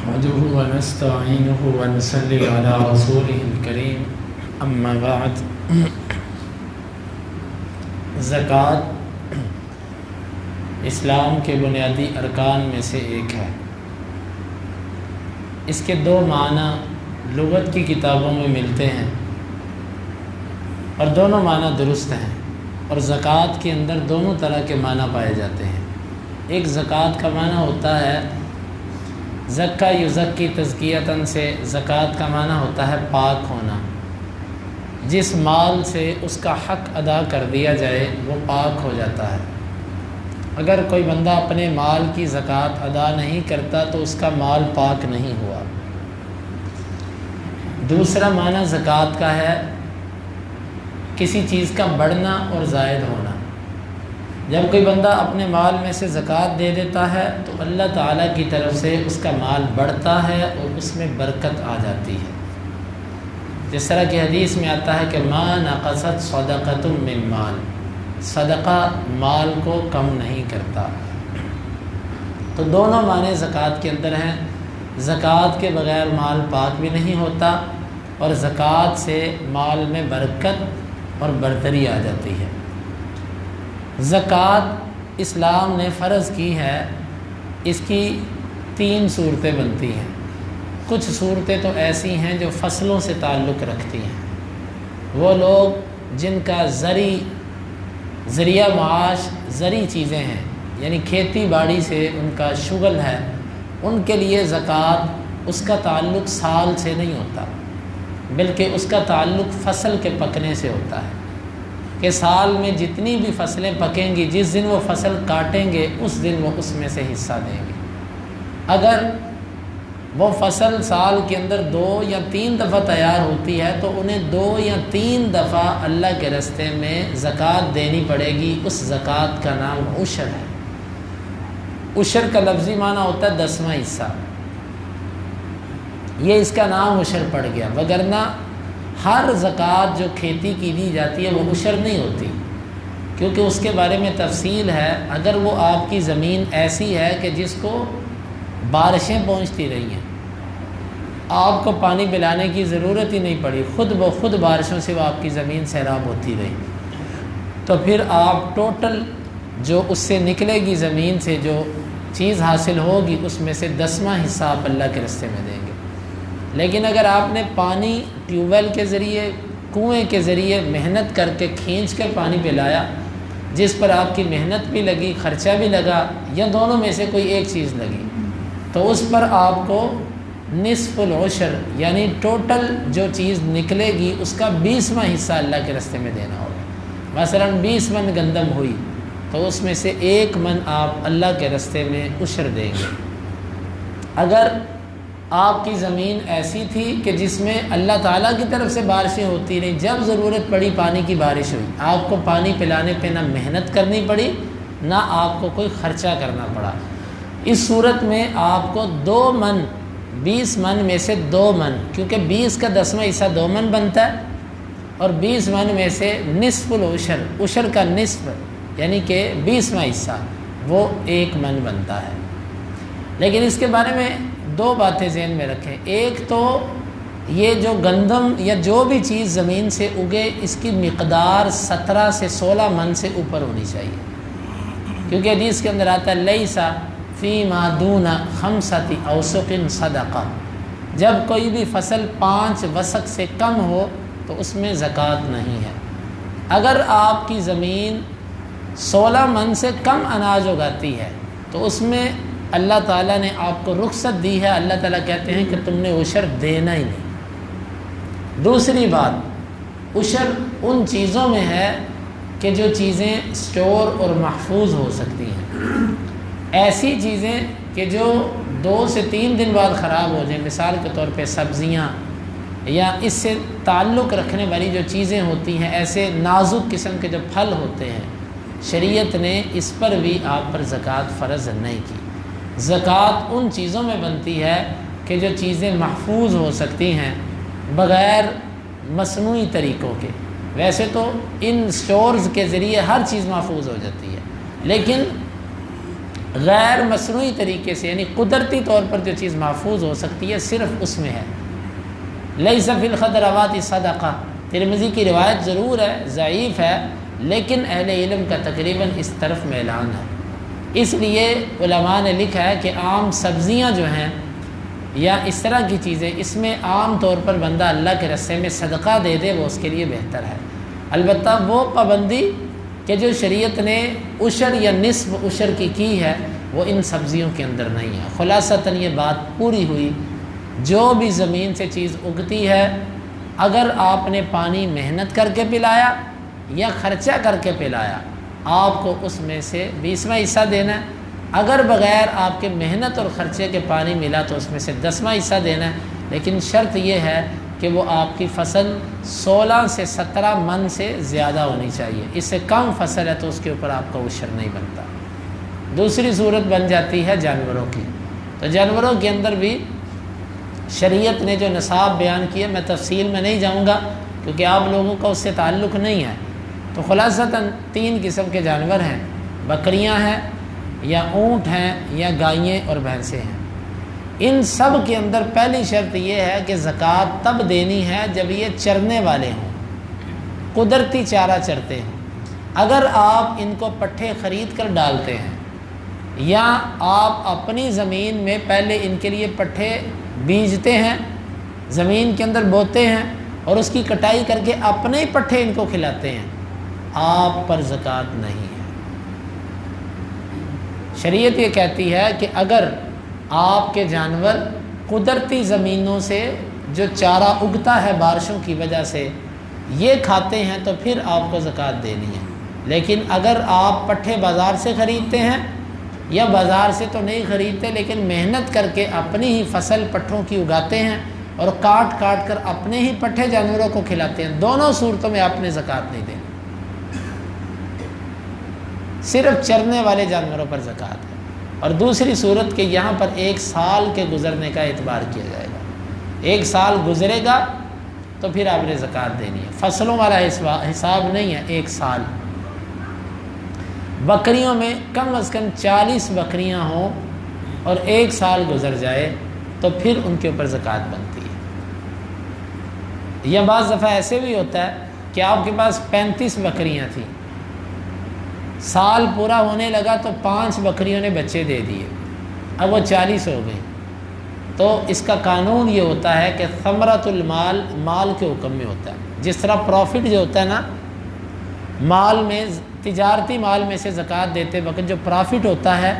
نحمده ونستعينه ونصلي على رسوله الكريم اما بعد۔ زکوٰۃ اسلام کے بنیادی ارکان میں سے ایک ہے۔ اس کے دو معنی لغت کی کتابوں میں ملتے ہیں اور دونوں معنی درست ہیں، اور زکوٰۃ کے اندر دونوں طرح کے معنی پائے جاتے ہیں۔ ایک زکوٰۃ کا معنی ہوتا ہے زکا یزکی تزکیتاً سے، زکوٰۃ کا معنی ہوتا ہے پاک ہونا۔ جس مال سے اس کا حق ادا کر دیا جائے وہ پاک ہو جاتا ہے۔ اگر کوئی بندہ اپنے مال کی زکوٰۃ ادا نہیں کرتا تو اس کا مال پاک نہیں ہوا۔ دوسرا معنی زکوٰۃ کا ہے کسی چیز کا بڑھنا اور زائد ہونا۔ جب کوئی بندہ اپنے مال میں سے زکوٰۃ دے دیتا ہے تو اللہ تعالیٰ کی طرف سے اس کا مال بڑھتا ہے اور اس میں برکت آ جاتی ہے۔ جس طرح کہ حدیث میں آتا ہے کہ ما نقصت صدقۃ من مال، صدقہ مال کو کم نہیں کرتا۔ تو دونوں معنی زکوٰۃ کے اندر ہیں۔ زکوٰۃ کے بغیر مال پاک بھی نہیں ہوتا، اور زکوٰۃ سے مال میں برکت اور برتری آ جاتی ہے۔ زکوٰۃ اسلام نے فرض کی ہے، اس کی 3 صورتیں بنتی ہیں۔ کچھ صورتیں تو ایسی ہیں جو فصلوں سے تعلق رکھتی ہیں۔ وہ لوگ جن کا ذریعہ معاش زرعی چیزیں ہیں، یعنی کھیتی باڑی سے ان کا شغل ہے، ان کے لیے زکوٰۃ اس کا تعلق سال سے نہیں ہوتا، بلکہ اس کا تعلق فصل کے پکنے سے ہوتا ہے کہ سال میں جتنی بھی فصلیں پکیں گی، جس دن وہ فصل کاٹیں گے اس دن وہ اس میں سے حصہ دیں گے۔ اگر وہ فصل سال کے اندر 2 یا 3 دفعہ تیار ہوتی ہے تو انہیں 2 یا 3 دفعہ اللہ کے راستے میں زکوٰۃ دینی پڑے گی۔ اس زکوٰۃ کا نام عشر ہے۔ عشر کا لفظی معنی ہوتا ہے 10واں حصہ۔ یہ اس کا نام عشر پڑ گیا، وگرنہ ہر زکوٰۃ جو کھیتی کی دی جاتی ہے وہ عشر نہیں ہوتی، کیونکہ اس کے بارے میں تفصیل ہے۔ اگر وہ آپ کی زمین ایسی ہے کہ جس کو بارشیں پہنچتی رہی ہیں، آپ کو پانی پلانے کی ضرورت ہی نہیں پڑی، خود بخود بارشوں سے وہ آپ کی زمین سیراب ہوتی رہی، تو پھر آپ ٹوٹل جو اس سے نکلے گی زمین سے جو چیز حاصل ہوگی اس میں سے 10واں حصہ آپ اللہ کے راستے میں دیں گے۔ لیکن اگر آپ نے پانی ٹیوب ویل کے ذریعے، کنویں کے ذریعے محنت کر کے کھینچ کر پانی پلایا، جس پر آپ کی محنت بھی لگی، خرچہ بھی لگا، یا دونوں میں سے کوئی ایک چیز لگی، تو اس پر آپ کو نصف العشر یعنی ٹوٹل جو چیز نکلے گی اس کا 20واں حصہ اللہ کے راستے میں دینا ہوگا۔ مثلا 20 من گندم ہوئی تو اس میں سے 1 من آپ اللہ کے راستے میں عشر دیں گے۔ اگر آپ کی زمین ایسی تھی کہ جس میں اللہ تعالیٰ کی طرف سے بارشیں ہوتی رہیں، جب ضرورت پڑی پانی کی بارش ہوئی، آپ کو پانی پلانے پہ نہ محنت کرنی پڑی نہ آپ کو کوئی خرچہ کرنا پڑا، اس صورت میں آپ کو 2 من 20 من میں سے 2 من، کیونکہ 20 کا 10واں حصہ 2 من بنتا ہے، اور 20 من میں سے نصف العشر، عشر کا نصف یعنی کہ 20واں حصہ وہ 1 من بنتا ہے۔ لیکن اس کے بارے میں 2 باتیں ذہن میں رکھیں۔ ایک تو یہ جو گندم یا جو بھی چیز زمین سے اگے اس کی مقدار 17 سے 16 من سے اوپر ہونی چاہیے، کیونکہ حدیث کے اندر آتا ہے لیس فیما دون 5 اوسق صدقہ، جب کوئی بھی فصل 5 وسق سے کم ہو تو اس میں زکوٰۃ نہیں ہے۔ اگر آپ کی زمین 16 من سے کم اناج اگاتی ہے تو اس میں اللہ تعالیٰ نے آپ کو رخصت دی ہے، اللہ تعالیٰ کہتے ہیں کہ تم نے عشر دینا ہی نہیں۔ دوسری بات، عشر ان چیزوں میں ہے کہ جو چیزیں سٹور اور محفوظ ہو سکتی ہیں، ایسی چیزیں کہ جو 2 سے 3 دن بعد خراب ہو جائیں، مثال کے طور پہ سبزیاں یا اس سے تعلق رکھنے والی جو چیزیں ہوتی ہیں، ایسے نازک قسم کے جو پھل ہوتے ہیں، شریعت نے اس پر بھی آپ پر زکوٰۃ فرض نہیں کی۔ زکوٰۃ ان چیزوں میں بنتی ہے کہ جو چیزیں محفوظ ہو سکتی ہیں بغیر مصنوعی طریقوں کے۔ ویسے تو ان سٹورز کے ذریعے ہر چیز محفوظ ہو جاتی ہے، لیکن غیر مصنوعی طریقے سے یعنی قدرتی طور پر جو چیز محفوظ ہو سکتی ہے صرف اس میں ہے۔ لیس فی الخضروات صدقہ، ترمذی کی روایت ضرور ہے، ضعیف ہے، لیکن اہل علم کا تقریباً اس طرف میلان ہے۔ اس لیے علماء نے لکھا ہے کہ عام سبزیاں جو ہیں یا اس طرح کی چیزیں، اس میں عام طور پر بندہ اللہ کے راستے میں صدقہ دے دے، وہ اس کے لیے بہتر ہے۔ البتہ وہ پابندی کہ جو شریعت نے عشر یا نصف عشر کی ہے وہ ان سبزیوں کے اندر نہیں ہے۔ خلاصتاً یہ بات پوری ہوئی، جو بھی زمین سے چیز اگتی ہے اگر آپ نے پانی محنت کر کے پلایا یا خرچہ کر کے پلایا، آپ کو اس میں سے 20واں حصہ دینا ہے۔ اگر بغیر آپ کے محنت اور خرچے کے پانی ملا تو اس میں سے 10واں حصہ دینا ہے، لیکن شرط یہ ہے کہ وہ آپ کی فصل 16 سے 17 من سے زیادہ ہونی چاہیے۔ اس سے کم فصل ہے تو اس کے اوپر آپ کا عشر نہیں بنتا۔ دوسری صورت بن جاتی ہے جانوروں کی، تو جانوروں کے اندر بھی شریعت نے جو نصاب بیان کیا، میں تفصیل میں نہیں جاؤں گا کیونکہ آپ لوگوں کا اس سے تعلق نہیں ہے، تو خلاصتاً 3 قسم کے جانور ہیں، بکریاں ہیں یا اونٹ ہیں یا گائیں اور بھینسیں ہیں۔ ان سب کے اندر پہلی شرط یہ ہے کہ زکوٰۃ تب دینی ہے جب یہ چرنے والے ہوں، قدرتی چارہ چرتے ہیں۔ اگر آپ ان کو پٹھے خرید کر ڈالتے ہیں یا آپ اپنی زمین میں پہلے ان کے لیے پٹھے بیجتے ہیں، زمین کے اندر بوتے ہیں اور اس کی کٹائی کر کے اپنے ہی پٹھے ان کو کھلاتے ہیں، آپ پر زکوٰۃ نہیں ہے۔ شریعت یہ کہتی ہے کہ اگر آپ کے جانور قدرتی زمینوں سے جو چارہ اگتا ہے بارشوں کی وجہ سے یہ کھاتے ہیں تو پھر آپ کو زکوٰۃ دینی ہے۔ لیکن اگر آپ پٹھے بازار سے خریدتے ہیں یا بازار سے تو نہیں خریدتے لیکن محنت کر کے اپنی ہی فصل پٹھوں کی اگاتے ہیں اور کاٹ کاٹ کر اپنے ہی پٹھے جانوروں کو کھلاتے ہیں، دونوں صورتوں میں آپ نے زکوٰۃ نہیں دینی، صرف چرنے والے جانوروں پر زکوٰۃ ہے۔ اور دوسری صورت کہ یہاں پر 1 سال کے گزرنے کا اعتبار کیا جائے گا، 1 سال گزرے گا تو پھر آپ نے زکوٰۃ دینی ہے، فصلوں والا حساب نہیں ہے، 1 سال۔ بکریوں میں کم از کم 40 بکریاں ہوں اور 1 سال گزر جائے تو پھر ان کے اوپر زکوٰۃ بنتی ہے۔ یا بعض دفعہ ایسے بھی ہوتا ہے کہ آپ کے پاس 35 بکریاں تھیں، سال پورا ہونے لگا تو 5 بکریوں نے بچے دے دیے، اب وہ 40 ہو گئیں، تو اس کا قانون یہ ہوتا ہے کہ ثمرۃ المال مال کے حکم میں ہوتا ہے۔ جس طرح پروفٹ جو ہوتا ہے نا، مال میں تجارتی مال میں سے زکوٰۃ دیتے وقت جو پرافٹ ہوتا ہے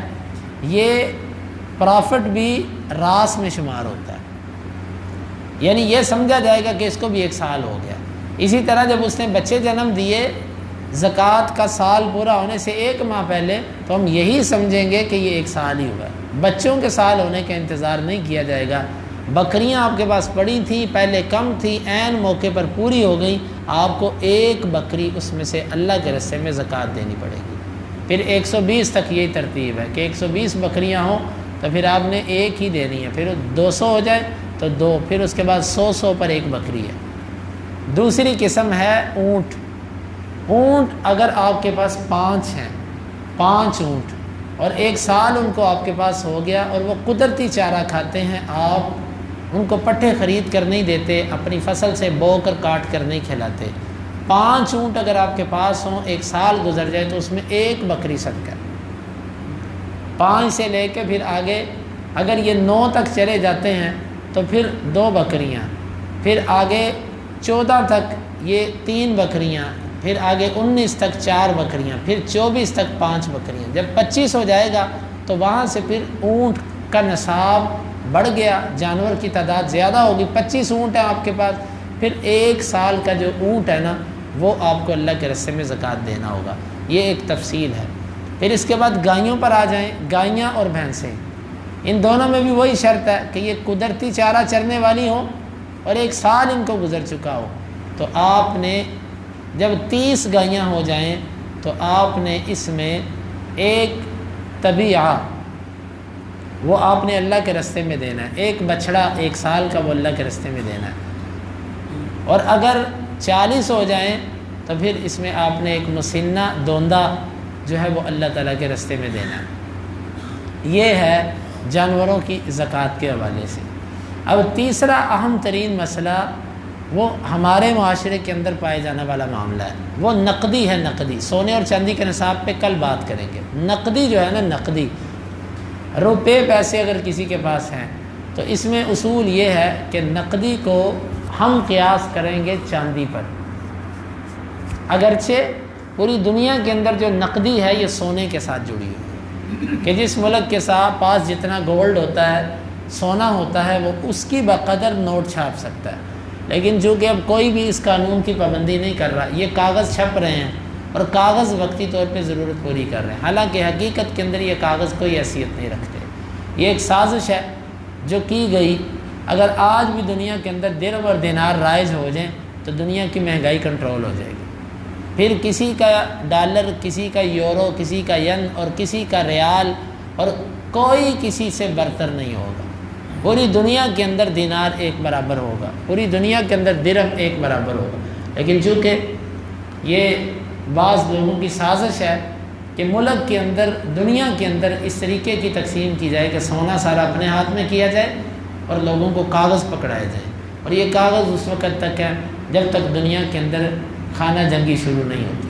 یہ پرافٹ بھی راس میں شمار ہوتا ہے، یعنی یہ سمجھا جائے گا کہ اس کو بھی 1 سال ہو گیا۔ اسی طرح جب اس نے بچے جنم دیے زکوٰۃ کا سال پورا ہونے سے 1 ماہ پہلے تو ہم یہی سمجھیں گے کہ یہ 1 سال ہی ہوا ہے، بچوں کے سال ہونے کا انتظار نہیں کیا جائے گا۔ بکریاں آپ کے پاس پڑی تھیں، پہلے کم تھی، عین موقع پر پوری ہو گئی، آپ کو 1 بکری اس میں سے اللہ کے راستے میں زکوٰۃ دینی پڑے گی۔ پھر 120 تک یہی ترتیب ہے کہ 120 بکریاں ہوں تو پھر آپ نے 1 ہی دینی ہے، پھر 200 ہو جائے تو 2، پھر اس کے بعد 100 پر 1 بکری ہے۔ دوسری قسم ہے اونٹ۔ اونٹ اگر آپ کے پاس 5 ہیں، 5 اونٹ، اور 1 سال ان کو آپ کے پاس ہو گیا اور وہ قدرتی چارہ کھاتے ہیں، آپ ان کو پٹھے خرید کر نہیں دیتے، اپنی فصل سے بو کر کاٹ کر نہیں کھلاتے۔ 5 اونٹ اگر آپ کے پاس ہوں، 1 سال گزر جائے تو اس میں 1 بکری صدقہ ہے۔ 5 سے لے کے پھر آگے اگر یہ 9 تک چلے جاتے ہیں تو پھر 2 بکریاں، پھر آگے 14 تک یہ 3 بکریاں، پھر آگے 19 تک 4 بکریاں، پھر 24 تک 5 بکریاں۔ جب 25 ہو جائے گا تو وہاں سے پھر اونٹ کا نصاب بڑھ گیا، جانور کی تعداد زیادہ ہوگی، 25 اونٹ ہیں آپ کے پاس، پھر 1 سال کا جو اونٹ ہے نا وہ آپ کو اللہ کے راستے میں زکوٰۃ دینا ہوگا۔ یہ ایک تفصیل ہے۔ پھر اس کے بعد گائیوں پر آ جائیں، گائیاں اور بھینسیں، ان دونوں میں بھی وہی شرط ہے کہ یہ قدرتی چارہ چرنے والی ہوں اور 1 سال ان کو گزر چکا ہو، تو آپ نے جب 30 گائیاں ہو جائیں تو آپ نے اس میں 1 طبیعہ وہ آپ نے اللہ کے راستے میں دینا ہے، 1 بچھڑا 1 سال کا وہ اللہ کے راستے میں دینا ہے، اور اگر 40 ہو جائیں تو پھر اس میں آپ نے 1 مسنہ دوندہ جو ہے وہ اللہ تعالیٰ کے راستے میں دینا ہے۔ یہ ہے جانوروں کی زکوٰۃ کے حوالے سے۔ اب تیسرا اہم ترین مسئلہ وہ ہمارے معاشرے کے اندر پائے جانے والا معاملہ ہے، وہ نقدی ہے۔ نقدی سونے اور چاندی کے نصاب پہ کل بات کریں گے۔ نقدی جو ہے نا، نقدی روپے پیسے اگر کسی کے پاس ہیں تو اس میں اصول یہ ہے کہ نقدی کو ہم قیاس کریں گے چاندی پر، اگرچہ پوری دنیا کے اندر جو نقدی ہے یہ سونے کے ساتھ جڑی ہوئی ہے، کہ جس ملک کے ساتھ پاس جتنا گولڈ ہوتا ہے، سونا ہوتا ہے، وہ اس کی بقدر نوٹ چھاپ سکتا ہے۔ لیکن چونکہ اب کوئی بھی اس قانون کی پابندی نہیں کر رہا، یہ کاغذ چھپ رہے ہیں اور کاغذ وقتی طور پہ ضرورت پوری کر رہے ہیں، حالانکہ حقیقت کے اندر یہ کاغذ کوئی حیثیت نہیں رکھتے۔ یہ ایک سازش ہے جو کی گئی۔ اگر آج بھی دنیا کے اندر درہم اور دینار رائج ہو جائیں تو دنیا کی مہنگائی کنٹرول ہو جائے گی، پھر کسی کا ڈالر، کسی کا یورو، کسی کا ین اور کسی کا ریال، اور کوئی کسی سے برتر نہیں ہوگا۔ پوری دنیا کے اندر دینار ایک برابر ہوگا، پوری دنیا کے اندر درہم ایک برابر ہوگا۔ لیکن چونکہ یہ بعض لوگوں کی سازش ہے کہ ملک کے اندر، دنیا کے اندر اس طریقے کی تقسیم کی جائے کہ سونا سارا اپنے ہاتھ میں کیا جائے اور لوگوں کو کاغذ پکڑایا جائے، اور یہ کاغذ اس وقت تک ہے جب تک دنیا کے اندر خانہ جنگی شروع نہیں ہوتی۔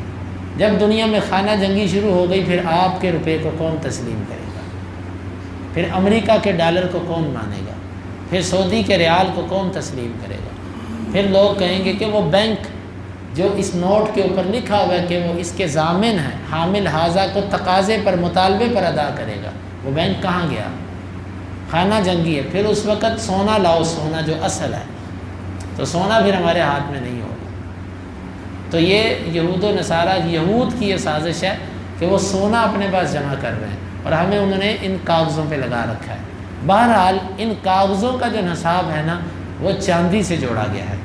جب دنیا میں خانہ جنگی شروع ہو گئی، پھر آپ کے روپے کو کون تسلیم کرے گا؟ پھر امریکہ کے ڈالر کو کون مانے گا؟ پھر سعودی کے ریال کو کون تسلیم کرے گا؟ پھر لوگ کہیں گے کہ وہ بینک جو اس نوٹ کے اوپر لکھا ہوا ہے کہ وہ اس کے ضامن ہے، حامل حاضہ کو تقاضے پر، مطالبے پر ادا کرے گا، وہ بینک کہاں گیا؟ خانہ جنگی ہے۔ پھر اس وقت سونا لاؤ، سونا جو اصل ہے، تو سونا پھر ہمارے ہاتھ میں نہیں ہوگا۔ تو یہ یہود و نصارہ، یہود کی یہ سازش ہے کہ وہ سونا اپنے پاس جمع کر رہے ہیں اور ہمیں انہوں نے ان کاغذوں پہ لگا رکھا ہے۔ بہرحال ان کاغذوں کا جو نصاب ہے نا، وہ چاندی سے جوڑا گیا ہے۔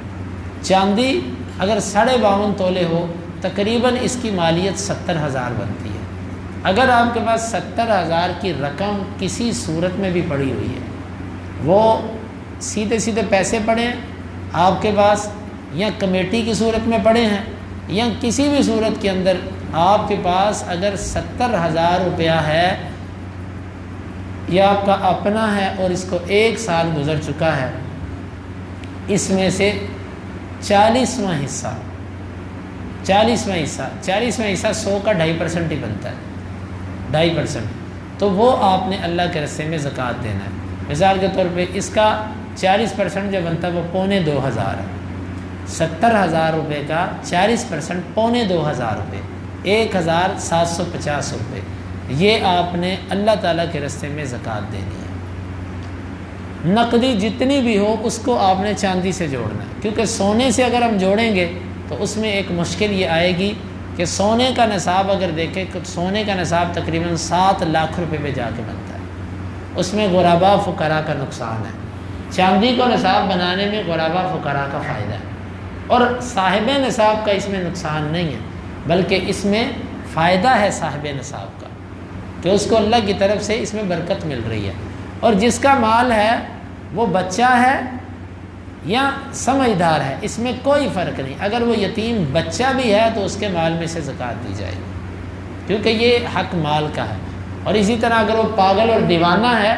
چاندی اگر 52.5 تولے ہو، تقریباً اس کی مالیت 70,000 بنتی ہے۔ اگر آپ کے پاس 70,000 کی رقم کسی صورت میں بھی پڑی ہوئی ہے، وہ سیدھے سیدھے پیسے پڑے ہیں آپ کے پاس، یا کمیٹی کی صورت میں پڑے ہیں، یا کسی بھی صورت کے اندر آپ کے پاس اگر 70,000 روپیہ ہے، یا آپ کا اپنا ہے اور اس کو 1 سال گزر چکا ہے، اس میں سے 40واں حصہ 100 کا 2.5% ہی بنتا ہے، 2.5%، تو وہ آپ نے اللہ کے رستے میں زکوٰۃ دینا ہے۔ مثال کے طور پہ اس کا 40% جو بنتا ہے وہ 2,500 ہے۔ 70,000 روپے کا 40% 2,500 روپے، 1,750 روپے، یہ آپ نے اللہ تعالیٰ کے رستے میں زکوٰۃ دینی ہے۔ نقدی جتنی بھی ہو اس کو آپ نے چاندی سے جوڑنا ہے، کیونکہ سونے سے اگر ہم جوڑیں گے تو اس میں ایک مشکل یہ آئے گی کہ سونے کا نصاب اگر دیکھیں تو سونے کا نصاب تقریباً 7 لاکھ روپے پہ جا کے بنتا ہے، اس میں غربا فقراء کا نقصان ہے۔ چاندی کو نصاب بنانے میں غربا فقراء کا فائدہ ہے، اور صاحب نصاب کا اس میں نقصان نہیں ہے، بلکہ اس میں فائدہ ہے صاحب نصاب کا، کہ اس کو اللہ کی طرف سے اس میں برکت مل رہی ہے۔ اور جس کا مال ہے وہ بچہ ہے یا سمجھدار ہے، اس میں کوئی فرق نہیں۔ اگر وہ یتیم بچہ بھی ہے تو اس کے مال میں سے زکوٰۃ دی جائے گی، کیونکہ یہ حق مال کا ہے۔ اور اسی طرح اگر وہ پاگل اور دیوانہ ہے،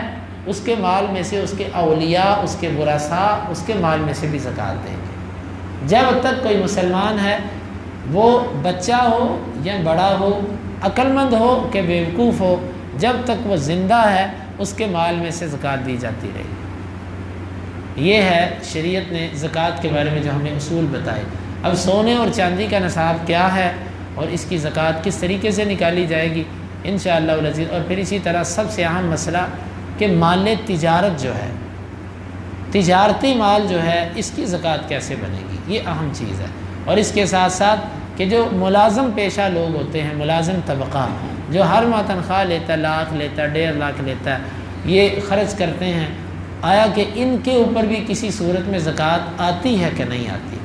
اس کے مال میں سے اس کے اولیاء، اس کے ورثاء، اس کے مال میں سے بھی زکوٰۃ دیں گے۔ جب تک کوئی مسلمان ہے، وہ بچہ ہو یا بڑا ہو، عقل مند ہو کہ بیوقوف ہو، جب تک وہ زندہ ہے اس کے مال میں سے زکوٰۃ دی جاتی رہے گی۔ یہ ہے شریعت نے زکوٰۃ کے بارے میں جو ہمیں اصول بتائے۔ اب سونے اور چاندی کا نصاب کیا ہے اور اس کی زکوٰۃ کس طریقے سے نکالی جائے گی انشاءاللہ العزیز، اور پھر اسی طرح سب سے اہم مسئلہ کہ مال تجارت جو ہے، تجارتی مال جو ہے، اس کی زکوٰۃ کیسے بنے گی، یہ اہم چیز ہے۔ اور اس کے ساتھ ساتھ کہ جو ملازم پیشہ لوگ ہوتے ہیں، ملازم طبقہ جو ہر ماہ تنخواہ لیتا ہے، لاکھ لیتا ہے، 1.5 لاکھ لیتا ہے، یہ خرچ کرتے ہیں، آیا کہ ان کے اوپر بھی کسی صورت میں زکوٰۃ آتی ہے کہ نہیں آتی؟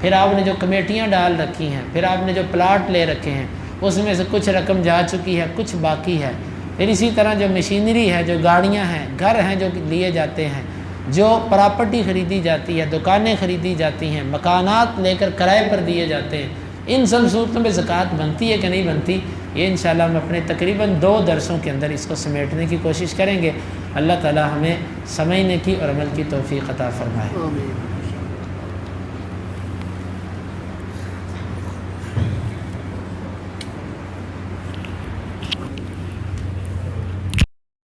پھر آپ نے جو کمیٹیاں ڈال رکھی ہیں، پھر آپ نے جو پلاٹ لے رکھے ہیں، اس میں سے کچھ رقم جا چکی ہے، کچھ باقی ہے۔ پھر اسی طرح جو مشینری ہے، جو گاڑیاں ہیں، گھر ہیں جو لیے جاتے ہیں، جو پراپرٹی خریدی جاتی ہے، دکانیں خریدی جاتی ہیں، مکانات لے کر کرائے پر دیے جاتے ہیں، ان سب صورتوں میں زکوٰۃ بنتی ہے کہ نہیں بنتی؟ یہ انشاءاللہ ہم اپنے تقریباً 2 درسوں کے اندر اس کو سمیٹنے کی کوشش کریں گے۔ اللہ تعالی ہمیں سمجھنے کی اور عمل کی توفیق عطا فرمائے۔ آمین۔